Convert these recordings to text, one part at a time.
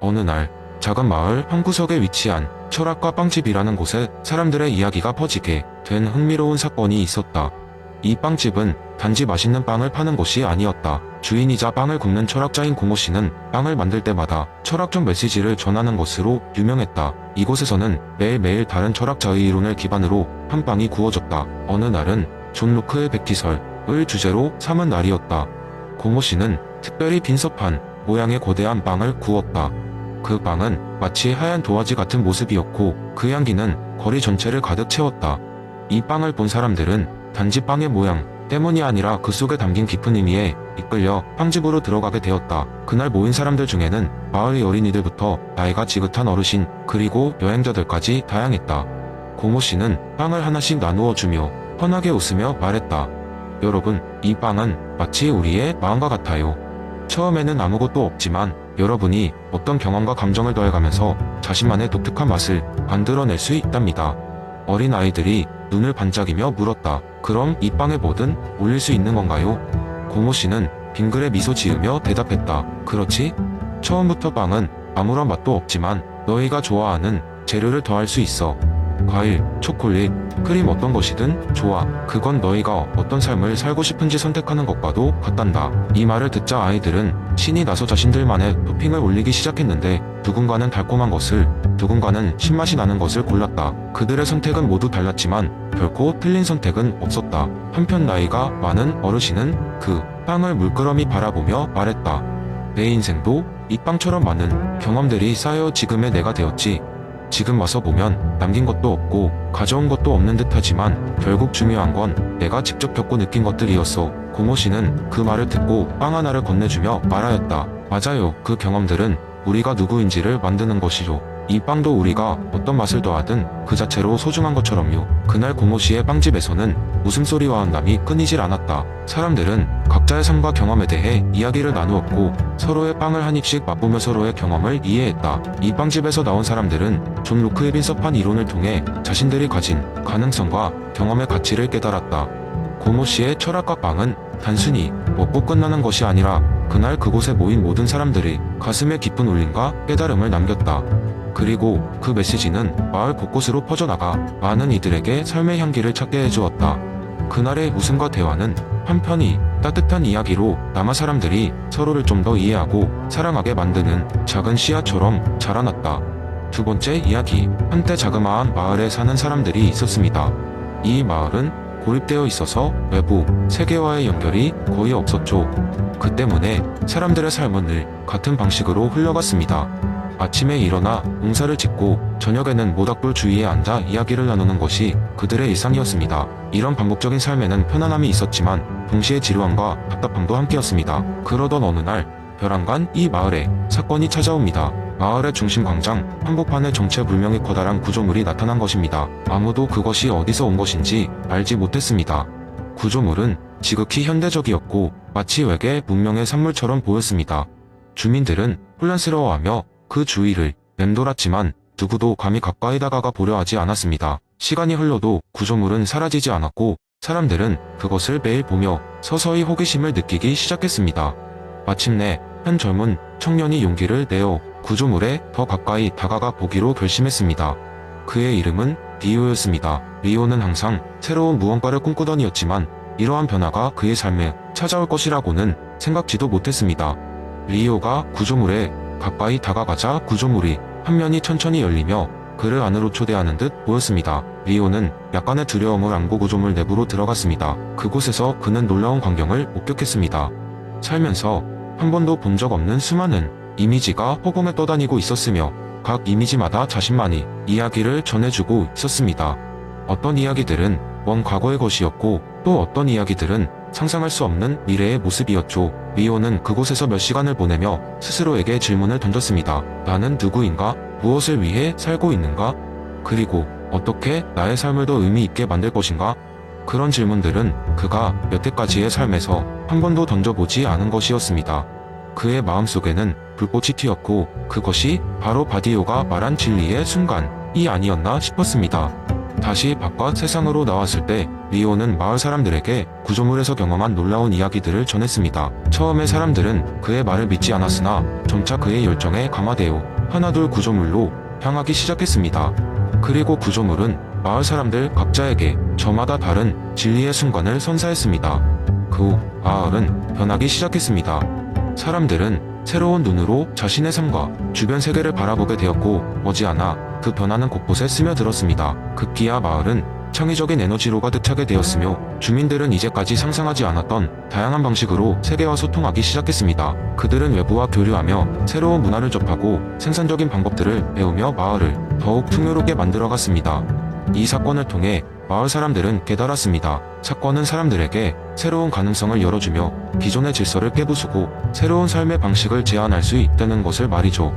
어느 날 작은 마을 한 구석에 위치한 철학과 빵집이라는 곳에 사람들의 이야기가 퍼지게 된 흥미로운 사건이 있었다. 이 빵집은 단지 맛있는 빵을 파는 곳이 아니었다. 주인이자 빵을 굽는 철학자인 공호 씨는 빵을 만들 때마다 철학적 메시지를 전하는 것으로 유명했다. 이곳에서는 매일매일 다른 철학자의 이론을 기반으로 한 빵이 구워졌다. 어느 날은 존 로크의 백기설을 주제로 삼은 날이었다. 공호 씨는 특별히 빈섭한 모양의 거대한 빵을 구웠다. 그 빵은 마치 하얀 도화지 같은 모습이었고 그 향기는 거리 전체를 가득 채웠다. 이 빵을 본 사람들은 단지 빵의 모양 때문이 아니라 그 속에 담긴 깊은 의미에 이끌려 빵집으로 들어가게 되었다. 그날 모인 사람들 중에는 마을의 어린이들부터 나이가 지긋한 어르신 그리고 여행자들까지 다양했다. 공호 씨는 빵을 하나씩 나누어 주며 환하게 웃으며 말했다. 여러분, 이 빵은 마치 우리의 마음과 같아요. 처음에는 아무것도 없지만 여러분이 어떤 경험과 감정을 더해가면서 자신만의 독특한 맛을 만들어낼 수 있답니다. 어린 아이들이 눈을 반짝이며 물었다. 그럼 이 빵에 뭐든 올릴 수 있는 건가요? 공호 씨는 빙그레 미소 지으며 대답했다. 그렇지? 처음부터 빵은 아무런 맛도 없지만 너희가 좋아하는 재료를 더할 수 있어. 과일, 초콜릿, 크림 어떤 것이든 좋아. 그건 너희가 어떤 삶을 살고 싶은지 선택하는 것과도 같단다. 이 말을 듣자 아이들은 신이 나서 자신들만의 토핑을 올리기 시작했는데 누군가는 달콤한 것을, 누군가는 신맛이 나는 것을 골랐다. 그들의 선택은 모두 달랐지만 결코 틀린 선택은 없었다. 한편 나이가 많은 어르신은 그 빵을 물끄러미 바라보며 말했다. 내 인생도 이 빵처럼 많은 경험들이 쌓여 지금의 내가 되었지. 지금 와서 보면 남긴 것도 없고 가져온 것도 없는 듯하지만 결국 중요한 건 내가 직접 겪고 느낀 것들이었어. 공호 씨는 그 말을 듣고 빵 하나를 건네주며 말하였다. 맞아요. 그 경험들은 우리가 누구인지를 만드는 것이죠. 이 빵도 우리가 어떤 맛을 더하든 그 자체로 소중한 것처럼요. 그날 공호 씨의 빵집에서는 웃음소리와 환담이 끊이질 않았다. 사람들은 각자의 삶과 경험에 대해 이야기를 나누었고 서로의 빵을 한 입씩 맛보며 서로의 경험을 이해했다. 이 빵집에서 나온 사람들은 존 로크의 빈섭한 이론을 통해 자신들이 가진 가능성과 경험의 가치를 깨달았다. 공호 씨의 철학과 빵은 단순히 먹고 끝나는 것이 아니라 그날 그곳에 모인 모든 사람들이 가슴에 깊은 울림과 깨달음을 남겼다. 그리고 그 메시지는 마을 곳곳으로 퍼져나가 많은 이들에게 삶의 향기를 찾게 해주었다. 그날의 웃음과 대화는 한편이 따뜻한 이야기로 남아 사람들이 서로를 좀 더 이해하고 사랑하게 만드는 작은 씨앗처럼 자라났다. 두 번째 이야기, 한때 자그마한 마을에 사는 사람들이 있었습니다. 이 마을은 고립되어 있어서 외부 세계와의 연결이 거의 없었죠. 그 때문에 사람들의 삶은 늘 같은 방식으로 흘러갔습니다. 아침에 일어나 농사를 짓고 저녁에는 모닥불 주위에 앉아 이야기를 나누는 것이 그들의 일상이었습니다. 이런 반복적인 삶에는 편안함이 있었지만 동시에 지루함과 답답함도 함께였습니다. 그러던 어느 날 벼랑간 이 마을에 사건이 찾아옵니다. 마을의 중심 광장 한복판에 정체불명의 커다란 구조물이 나타난 것입니다. 아무도 그것이 어디서 온 것인지 알지 못했습니다. 구조물은 지극히 현대적이었고 마치 외계 문명의 산물처럼 보였습니다. 주민들은 혼란스러워하며 그 주위를 맴돌았지만 누구도 감히 가까이 다가가 보려 하지 않았습니다. 시간이 흘러도 구조물은 사라지지 않았고 사람들은 그것을 매일 보며 서서히 호기심을 느끼기 시작했습니다. 마침내 한 젊은 청년이 용기를 내어 구조물에 더 가까이 다가가 보기로 결심했습니다. 그의 이름은 리오였습니다. 리오는 항상 새로운 무언가를 꿈꾸던 이였지만 이러한 변화가 그의 삶에 찾아올 것이라고는 생각지도 못했습니다. 리오가 구조물에 가까이 다가가자 구조물이 한 면이 천천히 열리며 그를 안으로 초대하는 듯 보였습니다. 리오는 약간의 두려움을 안고 구조물 내부로 들어갔습니다. 그곳에서 그는 놀라운 광경을 목격했습니다. 살면서 한 번도 본 적 없는 수많은 이미지가 허공에 떠다니고 있었으며 각 이미지마다 자신만이 이야기를 전해주고 있었습니다. 어떤 이야기들은 먼 과거의 것이었고 또 어떤 이야기들은 상상할 수 없는 미래의 모습이었죠. 리오는 그곳에서 몇 시간을 보내며 스스로에게 질문을 던졌습니다. 나는 누구인가? 무엇을 위해 살고 있는가? 그리고 어떻게 나의 삶을 더 의미 있게 만들 것인가? 그런 질문들은 그가 여태까지의 삶에서 한 번도 던져보지 않은 것이었습니다. 그의 마음속에는 불꽃이 튀었고 그것이 바로 바디오가 말한 진리의 순간이 아니었나 싶었습니다. 다시 바깥 세상으로 나왔을 때 리오는 마을 사람들에게 구조물에서 경험한 놀라운 이야기들을 전했습니다. 처음에 사람들은 그의 말을 믿지 않았으나 점차 그의 열정에 감화되어 하나둘 구조물로 향하기 시작했습니다. 그리고 구조물은 마을 사람들 각자에게 저마다 다른 진리의 순간을 선사했습니다. 그 후 마을은 변하기 시작했습니다. 사람들은 새로운 눈으로 자신의 삶과 주변 세계를 바라보게 되었고 머지않아 그 변화는 곳곳에 스며들었습니다. 급기야 마을은 창의적인 에너지로 가득 차게 되었으며 주민들은 이제까지 상상하지 않았던 다양한 방식으로 세계와 소통하기 시작했습니다. 그들은 외부와 교류하며 새로운 문화를 접하고 생산적인 방법들을 배우며 마을을 더욱 풍요롭게 만들어갔습니다. 이 사건을 통해 마을 사람들은 깨달았습니다. 사건은 사람들에게 새로운 가능성을 열어주며 기존의 질서를 깨부수고 새로운 삶의 방식을 제안할 수 있다는 것을 말이죠.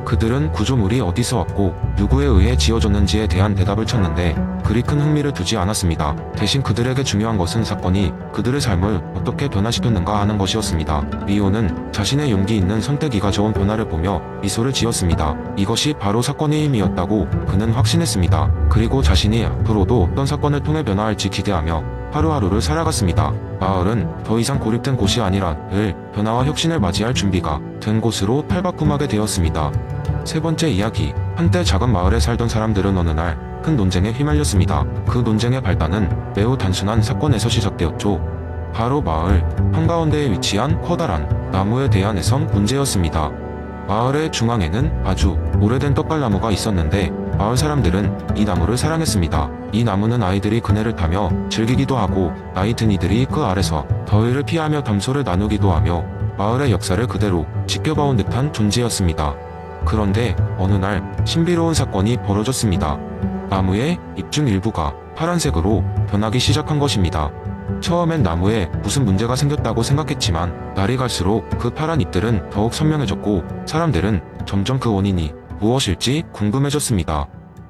그들은 구조물이 어디서 왔고 누구에 의해 지어졌는지에 대한 대답을 찾는데 그리 큰 흥미를 두지 않았습니다. 대신 그들에게 중요한 것은 사건이 그들의 삶을 어떻게 변화시켰는가 하는 것이었습니다. 리오는 자신의 용기 있는 선택이 가져온 변화를 보며 미소를 지었습니다. 이것이 바로 사건의 힘이었다고 그는 확신했습니다. 그리고 자신이 앞으로도 어떤 사건을 통해 변화할지 기대하며 하루하루를 살아갔습니다. 마을은 더 이상 고립된 곳이 아니라 늘 변화와 혁신을 맞이할 준비가 된 곳으로 탈바꿈하게 되었습니다. 세 번째 이야기. 한때 작은 마을에 살던 사람들은 어느 날 큰 논쟁에 휘말렸습니다. 그 논쟁의 발단은 매우 단순한 사건에서 시작되었죠. 바로 마을 한가운데에 위치한 커다란 나무에 대한 해성 문제였습니다. 마을의 중앙에는 아주 오래된 떡갈나무가 있었는데 마을 사람들은 이 나무를 사랑했습니다. 이 나무는 아이들이 그네를 타며 즐기기도 하고 나이 든 이들이 그 아래서 더위를 피하며 담소를 나누기도 하며 마을의 역사를 그대로 지켜봐온 듯한 존재였습니다. 그런데 어느 날 신비로운 사건이 벌어졌습니다. 나무의 잎 중 일부가 파란색으로 변하기 시작한 것입니다. 처음엔 나무에 무슨 문제가 생겼다고 생각했지만 날이 갈수록 그 파란 잎들은 더욱 선명해졌고 사람들은 점점 그 원인이 무엇일지 궁금해졌습니다.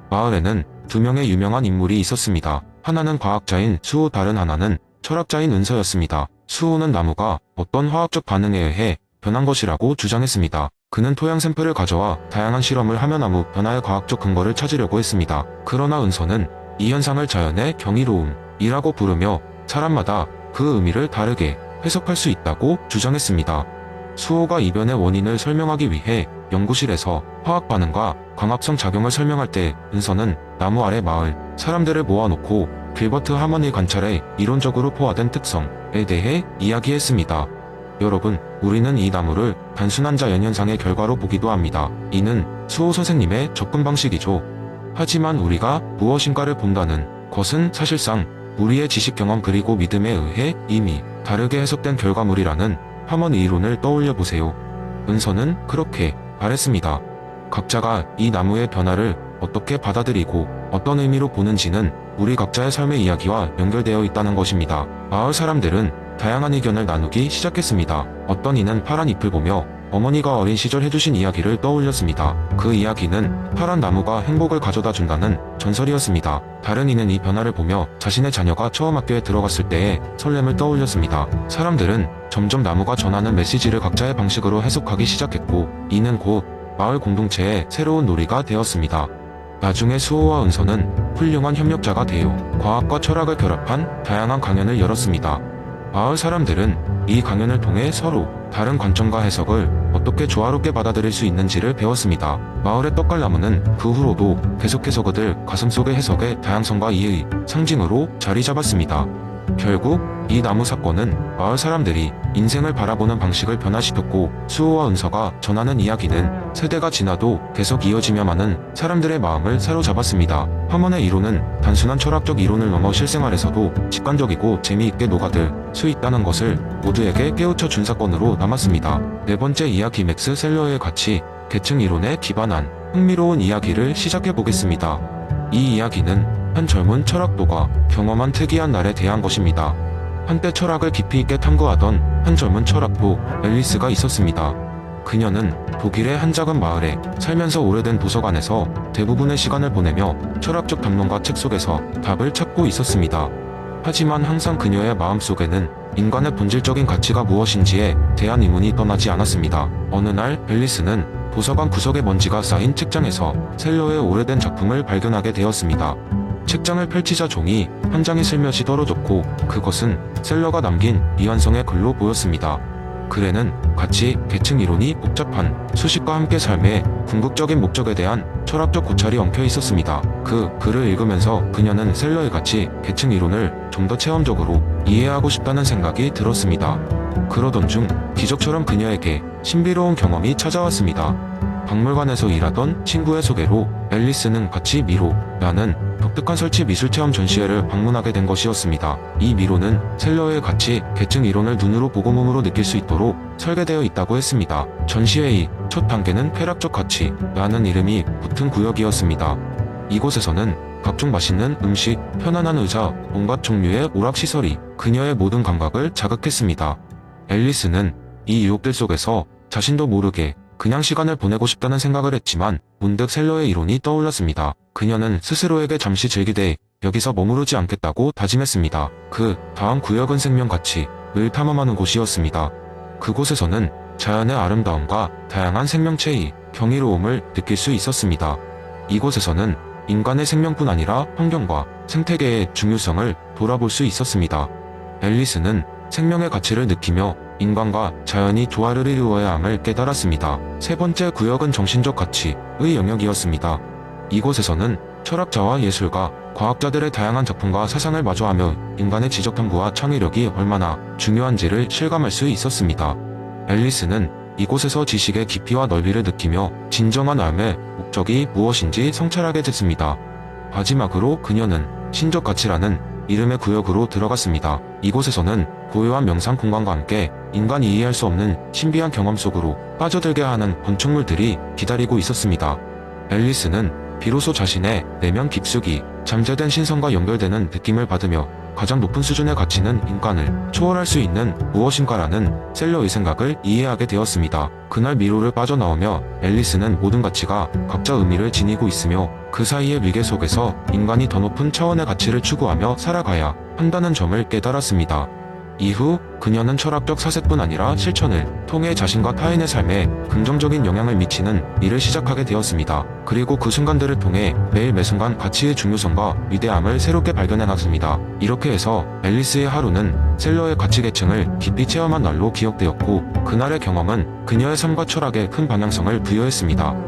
마을에는 두 명의 유명한 인물이 있었습니다. 하나는 과학자인 수호, 다른 하나는 철학자인 은서였습니다. 수호는 나무가 어떤 화학적 반응에 의해 변한 것이라고 주장했습니다. 그는 토양 샘플을 가져와 다양한 실험을 하며 나무 변화의 과학적 근거를 찾으려고 했습니다. 그러나 은서는 이 현상을 자연의 경이로움이라고 부르며 사람마다 그 의미를 다르게 해석할 수 있다고 주장했습니다. 수호가 이변의 원인을 설명하기 위해 연구실에서 화학 반응과 광합성 작용을 설명할 때 은서는 나무 아래 마을 사람들을 모아놓고 길버트 하먼이 관찰해 이론적으로 포화된 특성에 대해 이야기했습니다. 여러분, 우리는 이 나무를 단순한 자연현상의 결과로 보기도 합니다. 이는 수호 선생님의 접근 방식이죠. 하지만 우리가 무엇인가를 본다는 것은 사실상 우리의 지식 경험 그리고 믿음에 의해 이미 다르게 해석된 결과물이라는 하먼의 이론을 떠올려 보세요. 은서는 그렇게 말했습니다. 각자가 이 나무의 변화를 어떻게 받아들이고 어떤 의미로 보는지는 우리 각자의 삶의 이야기와 연결되어 있다는 것입니다. 마을 사람들은 다양한 의견을 나누기 시작했습니다. 어떤 이는 파란 잎을 보며 어머니가 어린 시절 해주신 이야기를 떠올렸습니다. 그 이야기는 파란 나무가 행복을 가져다 준다는 전설이었습니다. 다른 이는 이 변화를 보며 자신의 자녀가 처음 학교에 들어갔을 때의 설렘을 떠올렸습니다. 사람들은 점점 나무가 전하는 메시지를 각자의 방식으로 해석하기 시작했고 이는 곧 마을 공동체의 새로운 놀이가 되었습니다. 나중에 수호와 은서는 훌륭한 협력자가 되어 과학과 철학을 결합한 다양한 강연을 열었습니다. 마을 사람들은 이 강연을 통해 서로 다른 관점과 해석을 어떻게 조화롭게 받아들일 수 있는지를 배웠습니다. 마을의 떡갈나무는 그 후로도 계속해서 그들 가슴속의 해석의 다양성과 이해의 상징으로 자리 잡았습니다. 결국 이 나무 사건은 마을 사람들이 인생을 바라보는 방식을 변화시켰고 수호와 은서가 전하는 이야기는 세대가 지나도 계속 이어지며 많은 사람들의 마음을 사로잡았습니다. 하먼의 이론은 단순한 철학적 이론을 넘어 실생활에서도 직관적이고 재미있게 녹아들 수 있다는 것을 모두에게 깨우쳐 준 사건으로 남았습니다. 네 번째 이야기. 맥스 셀러의 가치 계층 이론에 기반한 흥미로운 이야기를 시작해 보겠습니다. 이 이야기는 한 젊은 철학도가 경험한 특이한 날에 대한 것입니다. 한때 철학을 깊이 있게 탐구하던 한 젊은 철학도 앨리스가 있었습니다. 그녀는 독일의 한 작은 마을에 살면서 오래된 도서관에서 대부분의 시간을 보내며 철학적 담론과 책 속에서 답을 찾고 있었습니다. 하지만 항상 그녀의 마음속에는 인간의 본질적인 가치가 무엇인지에 대한 의문이 떠나지 않았습니다. 어느 날 앨리스는 도서관 구석에 먼지가 쌓인 책장에서 셀러의 오래된 작품을 발견하게 되었습니다. 책장을 펼치자 종이 한 장이 슬며시 떨어졌고 그것은 셀러가 남긴 미완성의 글로 보였습니다. 글에는 가치, 계층 이론이 복잡한 수식과 함께 삶의 궁극적인 목적에 대한 철학적 고찰이 엉켜 있었습니다. 그 글을 읽으면서 그녀는 셀러의 가치, 계층 이론을 좀 더 체험적으로 이해하고 싶다는 생각이 들었습니다. 그러던 중 기적처럼 그녀에게 신비로운 경험이 찾아왔습니다. 박물관에서 일하던 친구의 소개로 앨리스는 같이 미로라는 독특한 설치 미술 체험 전시회를 방문하게 된 것이었습니다. 이 미로는 셀러의 가치, 계층 이론을 눈으로 보고 몸으로 느낄 수 있도록 설계되어 있다고 했습니다. 전시회의 첫 단계는 쾌락적 가치라는 이름이 붙은 구역이었습니다. 이곳에서는 각종 맛있는 음식, 편안한 의자, 온갖 종류의 오락시설이 그녀의 모든 감각을 자극했습니다. 앨리스는 이 유혹들 속에서 자신도 모르게 그냥 시간을 보내고 싶다는 생각을 했지만 문득 셀러의 이론이 떠올랐습니다. 그녀는 스스로에게 잠시 즐기되 여기서 머무르지 않겠다고 다짐했습니다. 그 다음 구역은 생명 가치를 탐험하는 곳이었습니다. 그곳에서는 자연의 아름다움과 다양한 생명체의 경이로움을 느낄 수 있었습니다. 이곳에서는 인간의 생명뿐 아니라 환경과 생태계의 중요성을 돌아볼 수 있었습니다. 앨리스는 생명의 가치를 느끼며 인간과 자연이 조화를 이루어야 함을 깨달았습니다. 세 번째 구역은 정신적 가치의 영역이었습니다. 이곳에서는 철학자와 예술가, 과학자들의 다양한 작품과 사상을 마주하며 인간의 지적 탐구와 창의력이 얼마나 중요한지를 실감할 수 있었습니다. 앨리스는 이곳에서 지식의 깊이와 넓이를 느끼며 진정한 삶의 목적이 무엇인지 성찰하게 됐습니다. 마지막으로 그녀는 신적 가치라는 이름의 구역으로 들어갔습니다. 이곳에서는 고요한 명상 공간과 함께 인간이 이해할 수 없는 신비한 경험 속으로 빠져들게 하는 건축물들이 기다리고 있었습니다. 앨리스는 비로소 자신의 내면 깊숙이 잠재된 신성과 연결되는 느낌을 받으며 가장 높은 수준의 가치는 인간을 초월할 수 있는 무엇인가라는 셀러의 생각을 이해하게 되었습니다. 그날 미로를 빠져나오며 앨리스는 모든 가치가 각자 의미를 지니고 있으며 그 사이의 위계 속에서 인간이 더 높은 차원의 가치를 추구하며 살아가야 한다는 점을 깨달았습니다. 이후 그녀는 철학적 사색뿐 아니라 실천을 통해 자신과 타인의 삶에 긍정적인 영향을 미치는 일을 시작하게 되었습니다. 그리고 그 순간들을 통해 매일 매순간 가치의 중요성과 위대함을 새롭게 발견해갔습니다. 이렇게 해서 앨리스의 하루는 셀러의 가치 계층을 깊이 체험한 날로 기억되었고, 그날의 경험은 그녀의 삶과 철학에 큰 방향성을 부여했습니다.